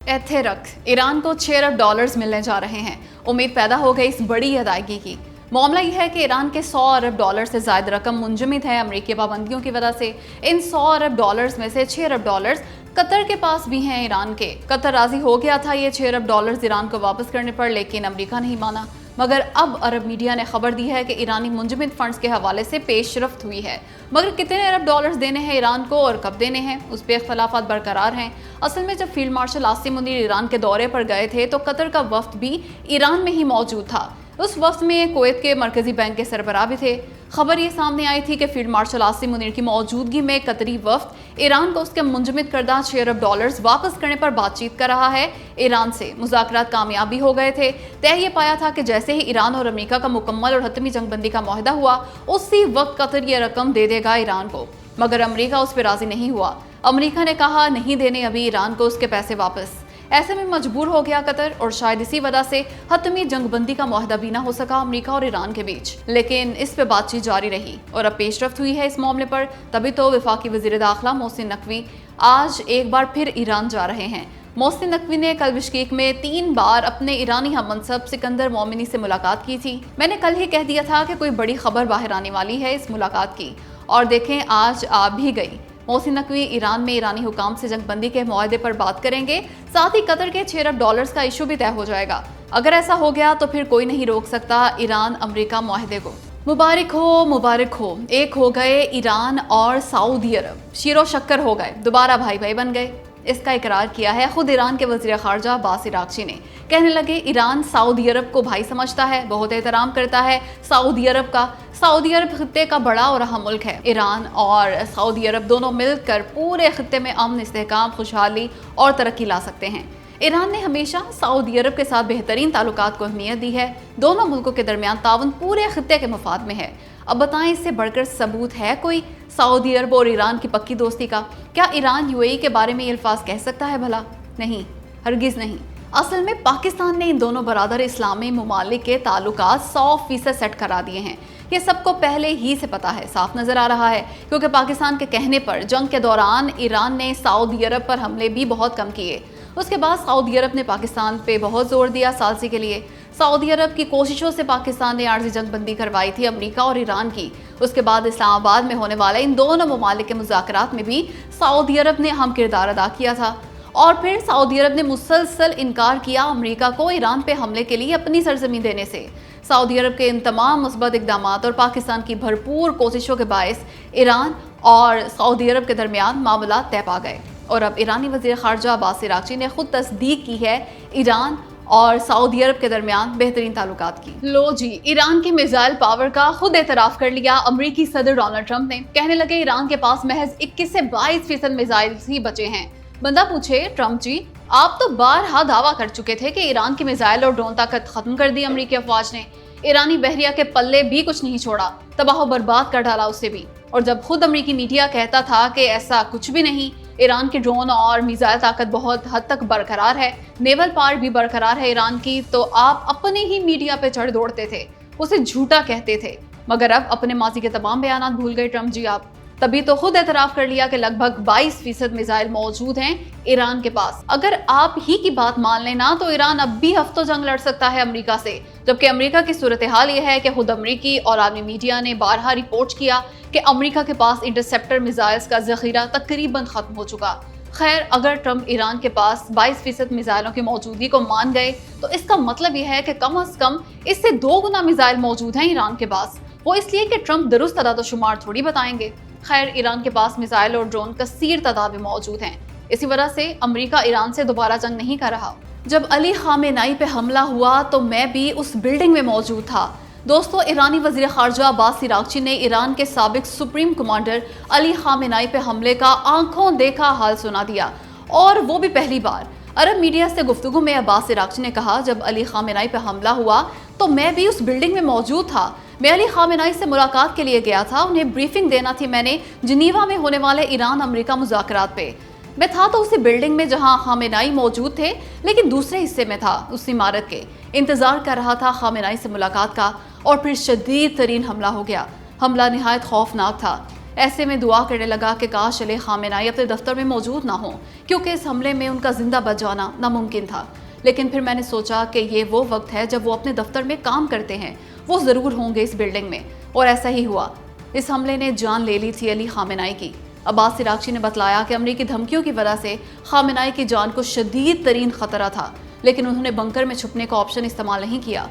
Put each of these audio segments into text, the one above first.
ऐथे रख, ईरान को $6 अरब मिलने जा रहे हैं। उम्मीद पैदा हो गई इस बड़ी अदायगी की। मामला यह है कि ईरान के $100 अरब से ज़ायद रकम मुंजमद है अमरीकी पाबंदियों की वजह से। इन $100 अरब में से $6 अरब कतर के पास भी हैं ईरान के। कतर राजी हो गया था ये $6 अरब ईरान को वापस करने पर, लेकिन अमरीका नहीं माना। मगर अब अरब मीडिया ने खबर दी है कि ईरानी मुंजमद फंड्स के हवाले से पेशरफ्त हुई है। मगर कितने अरब डॉलर्स देने हैं ईरान को और कब देने हैं, उस पर इख्तलाफात बरकरार हैं। असल में जब field marshal Asim Munir Iran के दौरे पर गए थे तो कतर का वफ्द भी ईरान में ही मौजूद था। उस वक्त में कुवैत के मरकजी बैंक के सरबराह भी थे। खबर ये सामने आई थी कि फील्ड मार्शल आसिम मुनीर की मौजूदगी में कतरी वफ्द ईरान को उसके मुंजमद करदा $6 अरब वापस करने पर बातचीत कर रहा है ईरान से। मुज़ाकरात कामयाब भी हो गए थे। तय ये पाया था कि जैसे ही ईरान और अमेरिका का मुकम्मल और हतमी जंगबंदी का मुआहदा हुआ, उसी वक्त कतर ये रकम दे देगा ईरान को। मगर अमरीका उस पर राजी नहीं हुआ। अमरीका ने कहा नहीं देने अभी ईरान को उसके पैसे वापस। ऐसे में मजबूर हो गया कतर और शायद इसी वजह से हतमी जंगबंदी का मुआहदा भी ना हो सका अमरीका और ईरान के बीच। लेकिन इस पे बातचीत जारी रही और अब पेशरफ्त हुई है इस मामले पर। तभी तो वफाकी वज़ीर दाखिला मोहसिन नकवी आज एक बार फिर ईरान जा रहे हैं। मोहसिन नकवी ने कल बिश्केक में 3 बार अपने ईरानी हममनसब सिकंदर मोमिनी से मुलाकात की थी। मैंने कल ही कह दिया था कि कोई बड़ी खबर बाहर आने वाली है इस मुलाकात की, और देखें आज आ भी गई। मोहसिन नकवी ईरान में ईरानी हुकाम से जंगबंदी के मुआहदे पर बात करेंगे। साथ ही कतर के $6 अरब का इशू भी तय हो जाएगा। अगर ऐसा हो गया तो फिर कोई नहीं रोक सकता ईरान अमेरिका मुआहदे को। मुबारक हो, मुबारक हो। एक हो गए ईरान और सऊदी अरब, शीरो शक्कर हो गए, दोबारा भाई भाई बन गए। इसका इकरार किया है खुद ईरान के वज़ीर ख़ारजा अब्बास इराक़ची ने। कहने लगे ईरान सऊदी अरब को भाई समझता है, बहुत एहतराम करता है सऊदी अरब का। सऊदी अरब खित्ते का बड़ा और अहम मुल्क है। ईरान और सऊदी अरब दोनों मिलकर पूरे खित्ते में अमन, इस्तेहकाम, खुशहाली और तरक्की ला सकते हैं। ईरान ने हमेशा सऊदी अरब के साथ बेहतरीन ताल्लुकात को अहमियत दी है। दोनों मुल्कों के दरमियान ताउन पूरे खित्ते के मफाद में है। अब बताएं, इससे बढ़कर सबूत है कोई सऊदी अरब और ईरान की पक्की दोस्ती का? क्या ईरान यूएई के बारे में ये अल्फाज कह सकता है भला? नहीं, हरगिज़ नहीं। असल में पाकिस्तान ने इन दोनों बरादर इस्लामी ममालिक के ताल्लुकात 100% सेट करा दिए हैं। ये सबको पहले ही से पता है, साफ नजर आ रहा है, क्योंकि पाकिस्तान के कहने पर जंग के दौरान ईरान ने सऊदी अरब पर हमले भी बहुत कम किए। उसके बाद सऊदी अरब ने पाकिस्तान पे बहुत जोर दिया सालसी के लिए। सऊदी अरब की कोशिशों से पाकिस्तान ने आर्जी जंगबंदी करवाई थी अमेरिका और ईरान की। उसके बाद इस्लामाबाद में होने वाले इन दोनों ममालिक के मुज़ाकरात में भी सऊदी अरब ने अहम किरदार अदा किया था। और फिर सऊदी अरब ने मुसलसल इनकार किया अमेरिका को ईरान पे हमले के लिए अपनी सरजमीन देने से। सऊदी अरब के इन तमाम मुस्बत इक़दामात और पाकिस्तान की भरपूर कोशिशों के बायस ईरान और सऊदी अरब के दरमियान मामला तय पा गए। और अब ईरानी वज़ीर ख़ारजा अब्बास इराक़ची ने खुद तस्दीक की है ईरान और सऊदी अरब के दरमियान बेहतरीन ताल्लुकात की। लो जी, ईरान की मिसाइल पावर का खुद एतराफ़ कर लिया अमरीकी सदर डोनाल्ड ट्रंप ने। कहने लगे ईरान के पास महज 21 से 22% मिसाइल ही बचे हैं। बंदा पूछे, ट्रंप जी आप तो बारहा दावा कर चुके थे कि ईरान की मिसाइल और ड्रोन ताकत खत्म कर दी अमरीकी अफवाज ने। ईरानी बहरिया के पल्ले भी कुछ नहीं छोड़ा, तबाह बर्बाद कर डाला उसे भी। और जब खुद अमरीकी मीडिया कहता था कि ऐसा कुछ भी नहीं, ईरान की ड्रोन और मिसाइल ताकत बहुत हद तक बरकरार है, नेवल पावर भी बरकरार है ईरान की, तो आप अपने ही मीडिया पे चढ़ दौड़ते थे, उसे झूठा कहते थे। मगर अब अपने माजी के तमाम बयानात भूल गए ट्रंप जी आप। तभी तो खुद एतराफ़ कर लिया कि लगभग 22% मिसाइल मौजूद हैं ईरान के पास। अगर आप ही की बात मान लेना तो ईरान अब भी हफ्तों जंग लड़ सकता है अमेरिका से। जबकि अमेरिका की सूरत हाल ये है कि खुद अमेरिकी और आलमी मीडिया ने बारहा रिपोर्ट किया कि अमेरिका के पास इंटरसेप्टर मिसाइल्स का ज़ख़ीरा तकरीबन ख़त्म हो चुका। खैर, अगर ट्रंप ईरान के पास 22% मिसाइलों की मौजूदगी को मान गए तो इसका मतलब यह है कि कम अज़ कम इससे 2 गुना मिसाइल मौजूद हैं ईरान के पास। वो इसलिए कि ट्रंप दुरुस्त तादाद-ओ-शुमार थोड़ी बताएंगे। खैर, ईरान के पास मिसाइल और ड्रोन कसीर तादाद में मौजूद हैं। इसी वजह से अमेरिका ईरान से दोबारा जंग नहीं कर रहा। जब अली खामेनाई पे हमला हुआ तो मैं भी उस बिल्डिंग में मौजूद था। दोस्तों, ईरानी वज़ीर ख़ारजा अब्बास इराक़ची ने ईरान के साबिक़ सुप्रीम कमांडर अली खामेनाई पे हमले का आंखों देखा हाल सुना दिया, और वो भी पहली बार। अरब मीडिया से गुफ्तगू में अब्बास इराक़ची ने कहा, जब अली खामेनाई पे हमला हुआ तो मैं भी उस बिल्डिंग में मौजूद था। मैं अली खामेनाई से मुलाकात के लिए गया था, उन्हें ब्रीफिंग देना थी मैंने जिनीवा में होने वाले ईरान अमेरिका मुज़ाकरात पे। मैं था तो उसी बिल्डिंग में जहां खामेनाई मौजूद थे, लेकिन दूसरे हिस्से में था उस इमारत के। इंतज़ार कर रहा था खामेनाई से मुलाकात का, और फिर शदीद तरीन हमला हो गया। हमला निहायत खौफनाक था। ऐसे में दुआ करने लगा कि काश अली खामेनाई अपने दफ्तर में मौजूद ना हो, क्योंकि इस हमले में उनका जिंदा बच जाना नामुमकिन था। लेकिन फिर मैंने सोचा कि ये वो वक्त है जब वो अपने दफ्तर में काम करते हैं, वो ज़रूर होंगे इस बिल्डिंग में। और ऐसा ही हुआ। इस हमले ने जान ले ली थी अली खामेनाई की। अब्बास इराक्ची ने बतलाया कि अमरीकी धमकियों की वजह से खामेनाई की जान को शदीद तरीन खतरा था, लेकिन उन्होंने बंकर में छुपने का ऑप्शन इस्तेमाल नहीं किया।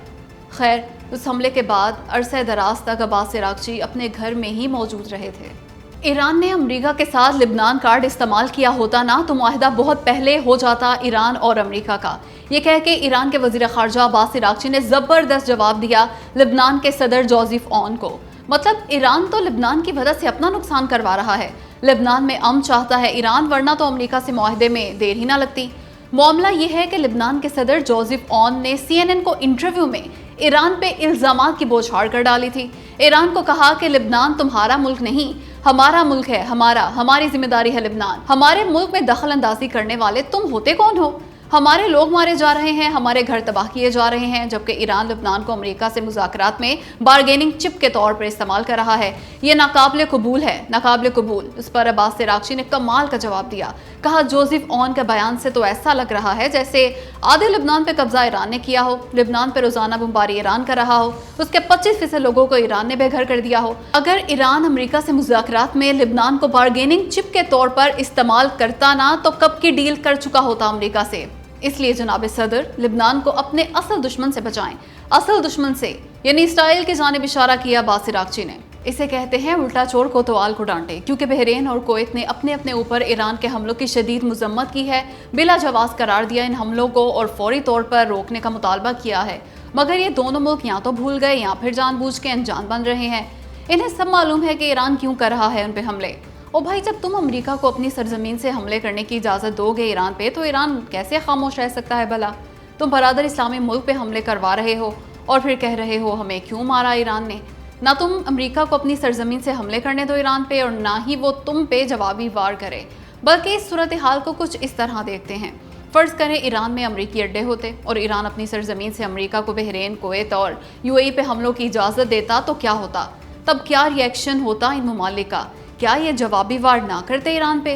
खैर, उस हमले के बाद अरसे दराज तक अब्बास इराक्ची अपने घर में ही मौजूद रहे थे। ईरान ने अमेरिका के साथ लिबनान कार्ड इस्तेमाल किया होता ना तो मुआहिदा बहुत पहले हो जाता ईरान और अमेरिका का। ये कह के ईरान के वजीर खारजा अब्बास इराक्ची ने ज़बरदस्त जवाब दिया लिबनान के सदर जोसेफ ऑन को। मतलब ईरान तो लिबनान की वजह से अपना नुकसान करवा रहा है। लिबनान में अमन चाहता है ईरान, वरना तो अमेरिका से मुआहिदे में देर ही ना लगती। मामला ये है कि लिबनान के सदर जोसेफ ऑन ने CNN को इंटरव्यू में ईरान पे इल्जामात की बौछार कर डाली थी। ईरान को कहा कि लिबनान तुम्हारा मुल्क नहीं, हमारा मुल्क है, हमारी जिम्मेदारी है लिबनान। हमारे मुल्क में दखल अंदाजी करने वाले तुम होते कौन हो? हमारे लोग मारे जा रहे हैं, हमारे घर तबाह किए जा रहे हैं, जबकि ईरान लिबनान को अमेरिका से मुज़ाकरात में बारगेनिंग चिप के तौर पर इस्तेमाल कर रहा है। ये नाकाबिले कबूल है, नाकाबिले कबूल। इस पर अब्बास इराक्ची ने कमाल का जवाब दिया। कहा जोसेफ ऑन के बयान से तो ऐसा लग रहा है जैसे आधे लिबनान पे कब्जा ईरान ने किया हो, लिबनान पे रोजाना बमबारी ईरान कर रहा हो, उसके 25% लोगों को ईरान ने बेघर कर दिया हो। अगर ईरान अमेरिका से मुज़ाकरात में लिबनान को बारगेनिंग चिप के तौर पर इस्तेमाल करता ना तो कब की डील कर चुका होता अमेरिका से। इसलिए जनाब सदर, लिबनान को अपने असल दुश्मन से बचाएं, असल दुश्मन से, यानी इसराइल की जानिब इशारा किया अब्बास इराक्ची ने। इसे कहते हैं उल्टा चोर कोतवाल को डांटे, क्योंकि बहरीन और कुवैत ने अपने अपने ऊपर ईरान के हमलों की शदीद मजम्मत की है, बिला जवाब करार दिया इन हमलों को और फौरी तौर पर रोकने का मुतालबा किया है। मगर ये दोनों मुल्क या तो भूल गए या फिर जानबूझ के अनजान बन रहे हैं। इन्हें सब मालूम है कि ईरान क्यों कर रहा है उन पे हमले। ओ भाई, जब तुम अमेरिका को अपनी सरजमीन से हमले करने की इजाज़त दोगे ईरान पे, तो ईरान कैसे खामोश रह सकता है भला? तुम बरादर इस्लामी मुल्क पे हमले करवा रहे हो और फिर कह रहे हो हमें क्यों मारा ईरान ने। ना तुम अमेरिका को अपनी सरजमीन से हमले करने दो ईरान पे, और ना ही वो तुम पे जवाबी वार करे। बल्कि इस सूरत हाल को कुछ इस तरह देखते हैं। फ़र्ज़ करें ईरान में अमरीकी अड्डे होते और ईरान अपनी सरजमीन से अमेरिका को बहरीन, कुवैत और UAE पे हमलों की इजाज़त देता तो क्या होता? तब क्या रिएक्शन होता इन ममालिक का? क्या ये जवाबी वार ना करते ईरान पे?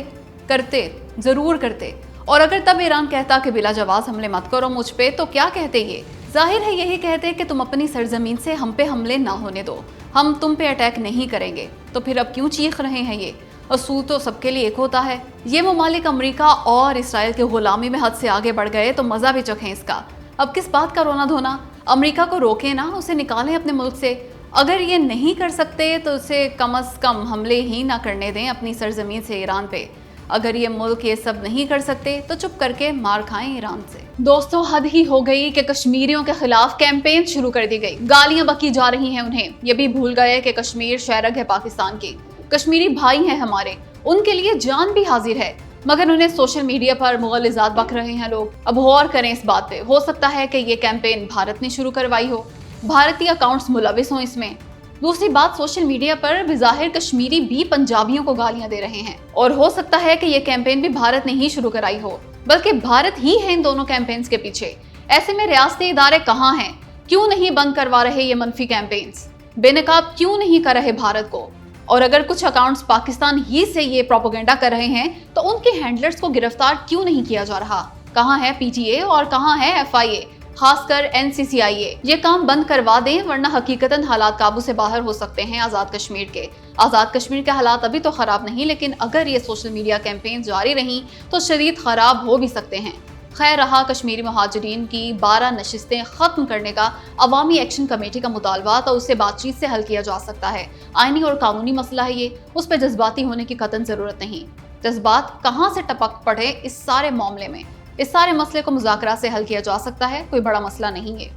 करते, ज़रूर करते। और अगर तब ईरान कहता कि बिला जवाब हमले मत करो मुझ पे, तो क्या कहते ये? जाहिर है यही कहते कि तुम अपनी सरजमीन से हम पे हमले ना होने दो, हम तुम पे अटैक नहीं करेंगे। तो फिर अब क्यों चीख रहे हैं ये? असूल तो सबके लिए एक होता है। ये ममालिक अमेरिका और इसराइल की गुलामी में हद से आगे बढ़ गए तो मज़ा भी चखें इसका। अब किस बात का रोना धोना? अमेरिका को रोकें ना, उसे निकालें अपने मुल्क से। अगर ये नहीं कर सकते तो उसे कम अज़ कम हमले ही ना करने दें अपनी सरजमीन से ईरान पे। अगर ये मुल्क ये सब नहीं कर सकते तो चुप करके मार खाएं ईरान से। दोस्तों, हद ही हो गई कि कश्मीरियों के खिलाफ कैंपेन शुरू कर दी गई, गालियां बकी जा रही हैं उन्हें। ये भी भूल गए कि कश्मीर शहरग है पाकिस्तान की, कश्मीरी भाई हैं हमारे, उनके लिए जान भी हाजिर है। मगर उन्हें सोशल मीडिया पर मुग़ल्लिज़ात बक रहे हैं लोग। अब गौर करें इस बात पे, हो सकता है कि ये कैंपेन भारत ने शुरू करवाई हो, भारतीय अकाउंट्स मुलविस हों इसमें। दूसरी बात, सोशल मीडिया पर बिज़ाहिर कश्मीरी भी पंजाबियों को गालियां दे रहे हैं, और हो सकता है कि ये कैंपेन भी भारत ने ही शुरू कराई हो, बल्कि भारत ही है इन दोनों कैंपेन्स के पीछे। ऐसे में रियासती इदारे कहाँ हैं? क्यों नहीं बंद करवा रहे ये मनफी कैंपेन्स? बेनकाब क्यों नहीं कर रहे भारत को? और अगर कुछ अकाउंट्स पाकिस्तान ही से ये प्रोपेगेंडा कर रहे हैं तो उनके हैंडलर्स को गिरफ्तार क्यों नहीं किया जा रहा? कहाँ है PTA और कहाँ है FIA, खासकर NCCIA? ये काम बंद करवा दें, वरना हकीकतन हालात काबू से बाहर हो सकते हैं आज़ाद कश्मीर के। आज़ाद कश्मीर के हालात अभी तो ख़राब नहीं, लेकिन अगर ये सोशल मीडिया कैंपेन जारी रहीं तो शदीद ख़राब हो भी सकते हैं। खैर रहा कश्मीरी महाजरीन की 12 नशिस्तें ख़त्म करने का अवामी एक्शन कमेटी का मुतालबा, तो उसे बातचीत से हल किया जा सकता है। आइनी और कानूनी मसला है ये, उस पर जज्बाती होने की कतई ज़रूरत नहीं। जज्बात कहाँ से टपक पड़े इस सारे मामले में? इस सारे मसले को मुज़ाकरा से हल किया जा सकता है, कोई बड़ा मसला नहीं है।